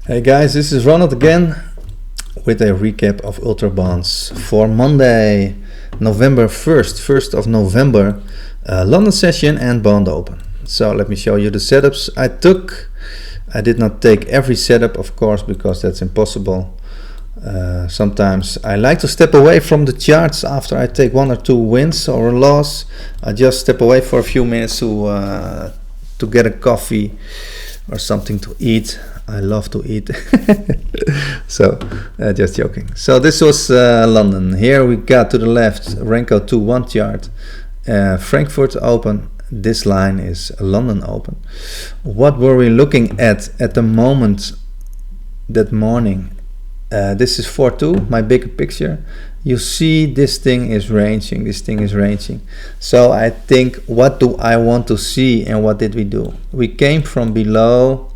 Hey guys, this is Ronald again with a recap of Ultra Bonds for Monday, November 1st of November, London session and bond open. So let me show you the setups I took. I did not take every setup, of course, because that's impossible. Sometimes I like to step away from the charts after I take one or two wins or a loss. I just step away for a few minutes to get a coffee or something to eat. I love to eat. So just joking. So this was London. Here we got to the left Renko 2-1 chart, Frankfurt open. This line is London open. What were we looking at the moment that morning? This is 4-2, my big picture. You see this thing is ranging, so I think, what do I want to see, and what did we do? We came from below.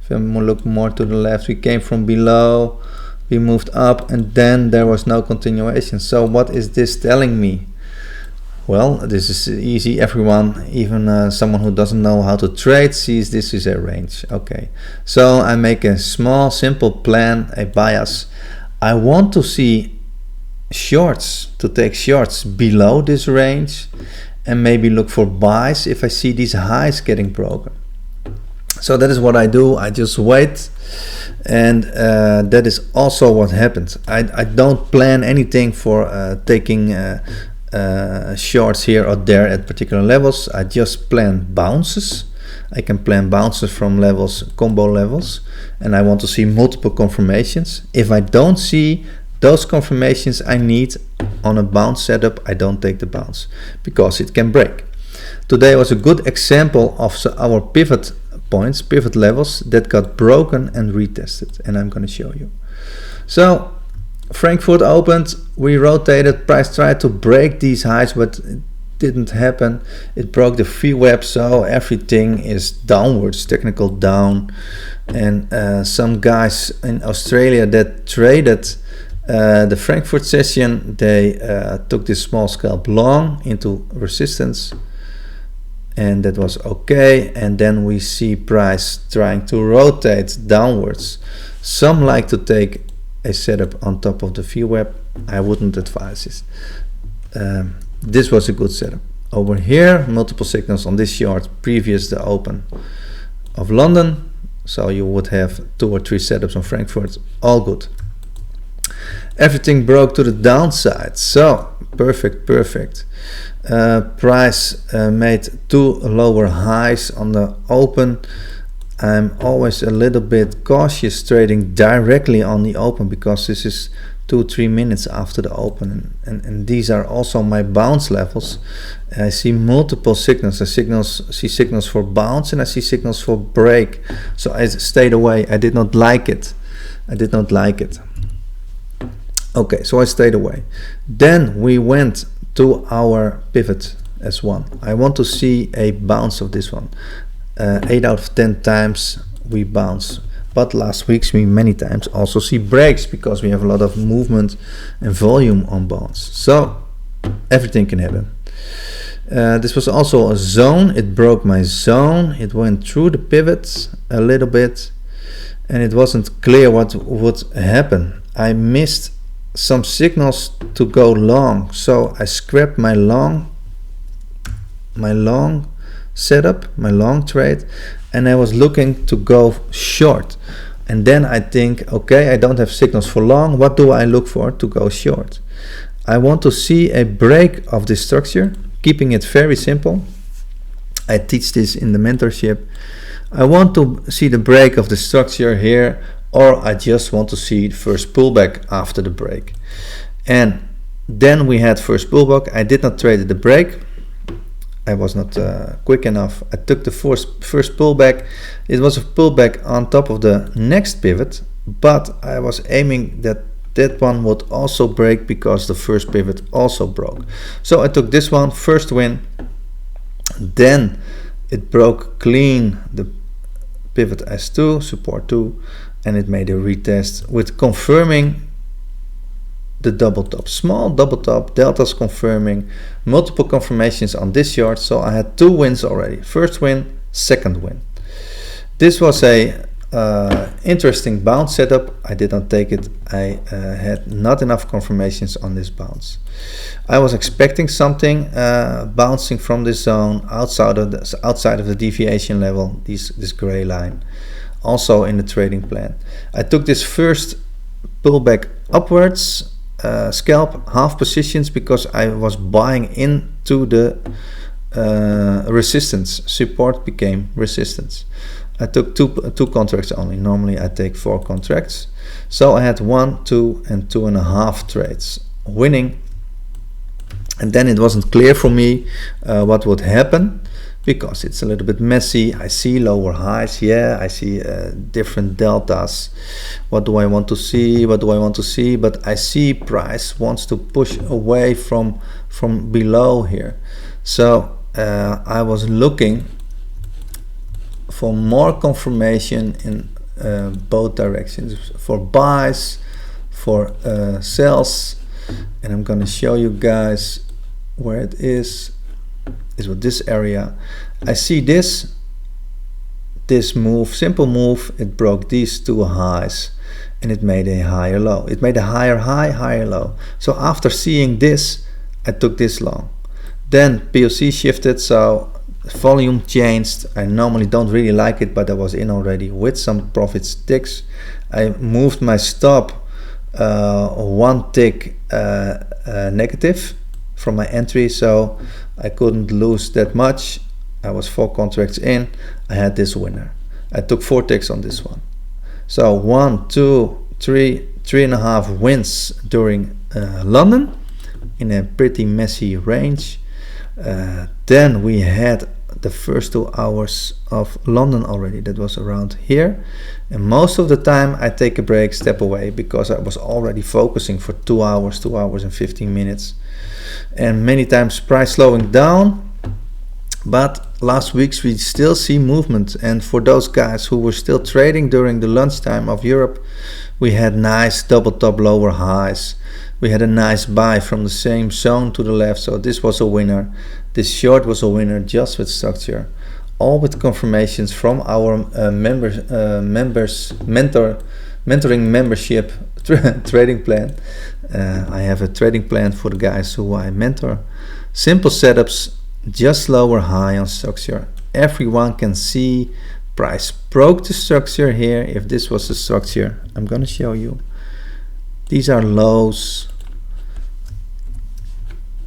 If I look more to the left, we came from below, we moved up, and then there was no continuation. So what is this telling me? Well, this is easy. Everyone, even someone who doesn't know how to trade, sees this is a range. Okay, so I make a small simple plan, a bias. I want to see shorts, to take shorts below this range, and maybe look for buys if I see these highs getting broken. So that is what I do. I just wait, and that is also what happened. I don't plan anything for taking shorts here or there at particular levels. I just plan bounces. I can plan bounces from levels, combo levels, and I want to see multiple confirmations. If I don't see those confirmations I need on a bounce setup, I don't take the bounce because it can break. Today was a good example of our pivot points, pivot levels that got broken and retested, and I'm going to show you. So Frankfurt opened, we rotated, price tried to break these highs, but it didn't happen. It broke the VWAP, so everything is downwards, technical down. And some guys in Australia that traded the Frankfurt session, they took this small scalp long into resistance, and that was okay. And then we see price trying to rotate downwards. Some like to take a setup on top of the VWAP. I wouldn't advise this. This was a good setup. Over here, multiple signals on this chart previous the open of London. So you would have 2 or 3 setups on Frankfurt, all good. Everything broke to the downside, so perfect. Price made 2 lower highs on the open. I'm always a little bit cautious trading directly on the open because this is 2-3 minutes after the open, and these are also my bounce levels. I see multiple signals. I see signals for bounce, and I see signals for break. So I stayed away. I did not like it. Okay, so I stayed away. Then we went to our pivot S1. I want to see a bounce of this one. 8 out of 10 times we bounce, but last week we many times also see breaks because we have a lot of movement and volume on bonds. So everything can happen. This was also a zone. It broke my zone. It went through the pivots a little bit, and it wasn't clear what would happen. I missed some signals to go long, so I scrapped my long setup, my long trade, and I was looking to go short. And then I think, okay, I don't have signals for long. What do I look for to go short? I want to see a break of this structure, keeping it very simple. I teach this in the mentorship. I want to see the break of the structure here, or I just want to see first pullback after the break. And then we had first pullback. I did not trade the break. I was not quick enough. I took the first pullback. It was a pullback on top of the next pivot, but I was aiming that one would also break because the first pivot also broke. So I took this one, first win. Then it broke clean the pivot S2, support 2, and it made a retest with confirming the double top, small double top, deltas confirming, multiple confirmations on this chart. So I had 2 wins already, first win, second win. This was a interesting bounce setup. I did not take it. I had not enough confirmations on this bounce. I was expecting something bouncing from this zone outside of the deviation level, this gray line, also in the trading plan. I took this first pullback upwards, scalp half positions, because I was buying into the resistance. Support became resistance. I took two contracts only. Normally I take 4 contracts. So I had 1, 2 and 2.5 trades winning. And then it wasn't clear for me what would happen, because it's a little bit messy. I see lower highs, yeah, I see different deltas. What do I want to see? What do I want to see? But I see price wants to push away from below here. So I was looking for more confirmation in both directions, for buys, for sells, and I'm going to show you guys where it is with this area. I see this move, simple move. It broke these 2 highs and it made a higher low. It made a higher high, higher low. So after seeing this, I took this long. Then POC shifted, so volume changed. I normally don't really like it, but I was in already with some profit ticks. I moved my stop 1 tick negative from my entry, so I couldn't lose that much. I was 4 contracts in. I had this winner. I took 4 ticks on this one. So 1, 2, 3, 3.5 wins during London in a pretty messy range. Then we had the first 2 hours of London already. That was around here, and most of the time I take a break, step away, because I was already focusing for 2 hours and 15 minutes, and many times price slowing down. But last weeks we still see movement, and for those guys who were still trading during the lunchtime of Europe, we had nice double top lower highs. We had a nice buy from the same zone to the left, so this was a winner. This short was a winner just with structure, all with confirmations from our mentoring membership trading plan. I have a trading plan for the guys who I mentor. Simple setups, just lower high on structure. Everyone can see price broke the structure here. If this was the structure, I'm going to show you. These are lows.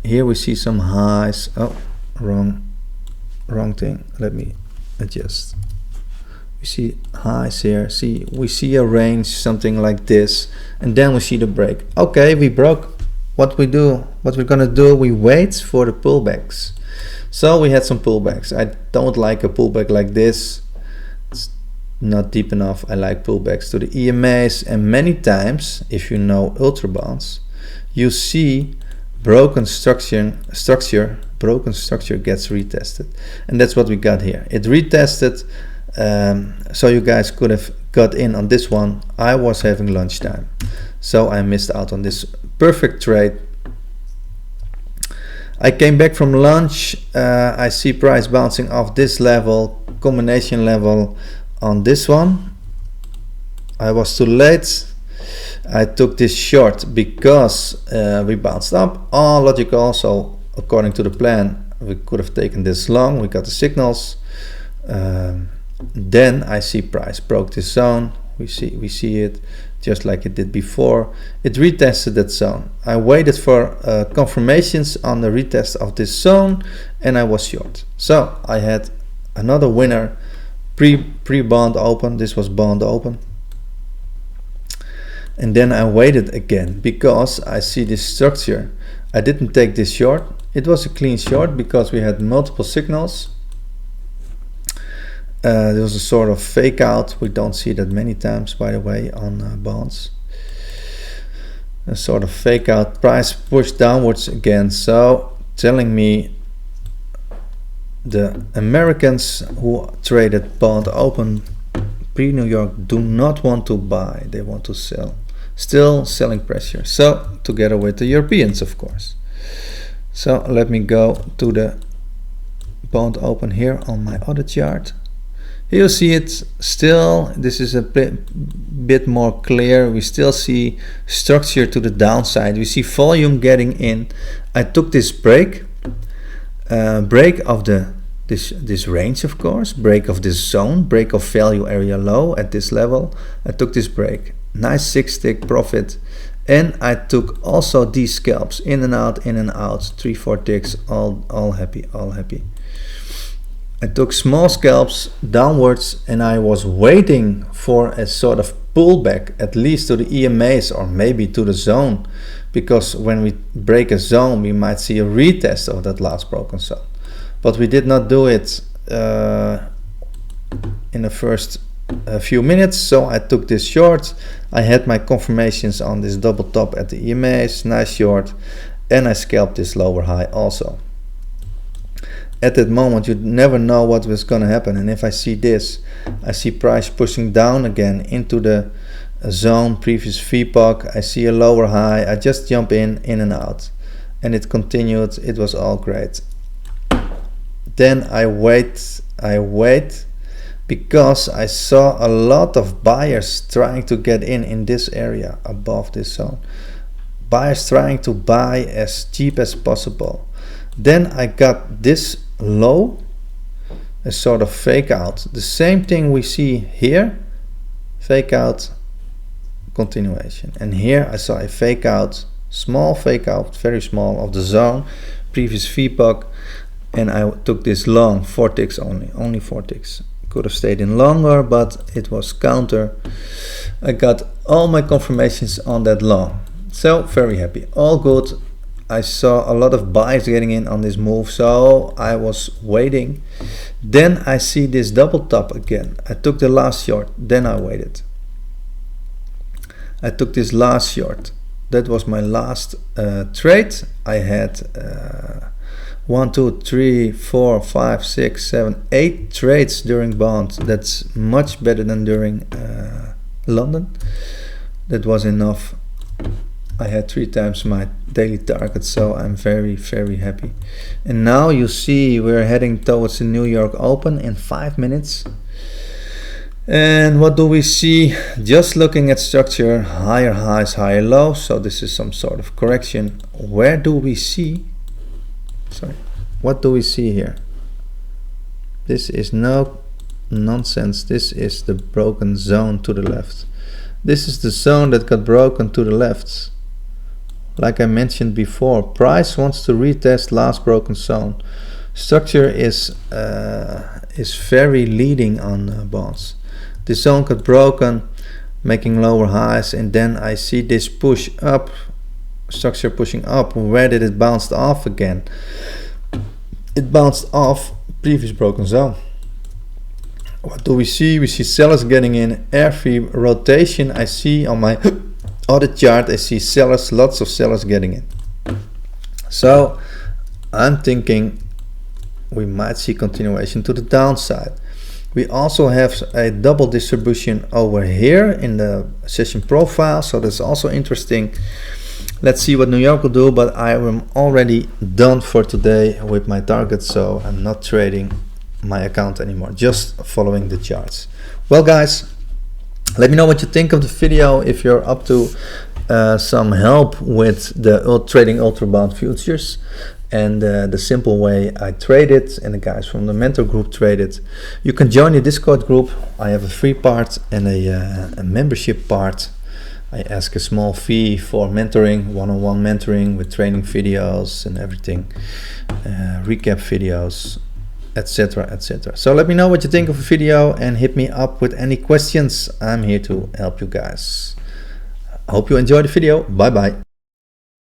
Here we see some highs. Oh, wrong thing. Let me adjust. We see highs here. See, we see a range, something like this, and then we see the break. Okay, we broke. What we're gonna do, we wait for the pullbacks. So we had some pullbacks. I don't like a pullback like this. It's not deep enough. I like pullbacks to the EMAs, and many times, if you know ultra bonds, you see broken structure gets retested, and that's what we got here. It retested, so you guys could have got in on this one. I was having lunchtime, so I missed out on this perfect trade. I came back from lunch. I see price bouncing off this level, combination level on this one. I was too late. I took this short because we bounced up, all logical. So according to the plan, we could have taken this long. We got the signals. Then I see price broke this zone. We see it just like it did before. It retested that zone. I waited for confirmations on the retest of this zone, and I was short. So I had another winner pre-bond open. This was bond open. And then I waited again because I see this structure. I didn't take this short. It was a clean short because we had multiple signals. There was a sort of fake out. We don't see that many times, by the way, on bonds. A sort of fake out. Price pushed downwards again. So telling me the Americans who traded bond open pre-New York do not want to buy. They want to sell. Still selling pressure. So together with the Europeans, of course. So let me go to the bond open here on my other chart. Here you see it still. This is a bit more clear. We still see structure to the downside. We see volume getting in. I took this break of this range, of course, break of this zone, break of value area low at this level. I took this break, nice 6 tick profit, and I took also these scalps in and out, 3-4 ticks, all happy. I took small scalps downwards, and I was waiting for a sort of pullback, at least to the EMAs or maybe to the zone, because when we break a zone we might see a retest of that last broken zone. But we did not do it in the first few minutes, so I took this short. I had my confirmations on this double top at the EMAs, nice short, and I scalped this lower high also. At that moment you never know what was going to happen, and if I see this, I see price pushing down again into the zone, previous VPOC, I see a lower high, I just jump in and out, and it continued. It was all great. Then I wait because I saw a lot of buyers trying to get in this area above this zone. Buyers trying to buy as cheap as possible. Then I got this low, a sort of fake out. The same thing we see here, fake out, continuation. And here I saw a fake out, small fake out, very small, of the zone, previous VPOC. And I took this long, 4 ticks only 4 ticks. Could have stayed in longer, but it was counter. I got all my confirmations on that long, so very happy, all good. I saw a lot of buys getting in on this move, so I was waiting. Then I see this double top again. I took the last short, then I waited. I took this last short. That was my last trade. I had 1, 2, 3, 4, 5, 6, 7, 8 trades during bond. That's much better than during London. That was enough. I had 3 times my daily target, so I'm very happy. And now you see we're heading towards the New York Open in 5 minutes. And what do we see? Just looking at structure, higher highs, higher lows, so this is some sort of correction. Where do we see, what do we see here? This is no nonsense. This is the broken zone to the left. This is the zone that got broken to the left. Like I mentioned before, price wants to retest last broken zone. Structure is very leading on bonds. The zone got broken, making lower highs, and then I see this push up, structure pushing up. Where did it bounce off again? It bounced off previous broken zone. What do we see? We see sellers getting in. Every rotation I see on my other chart, I see sellers, lots of sellers getting in. So I'm thinking we might see continuation to the downside. We also have a double distribution over here in the session profile, so that's also interesting. Let's see what New York will do, but I am already done for today with my targets, so I'm not trading my account anymore, just following the charts. Well guys, let me know what you think of the video. If you're up to some help with the trading ultra bond futures and the simple way I trade it, and the guys from the mentor group trade it, you can join the Discord group. I have a free part and a membership part. I ask a small fee for mentoring, one-on-one mentoring with training videos and everything, recap videos, etc, etc. So let me know what you think of the video and hit me up with any questions. I'm here to help you guys. I hope you enjoyed the video. Bye bye.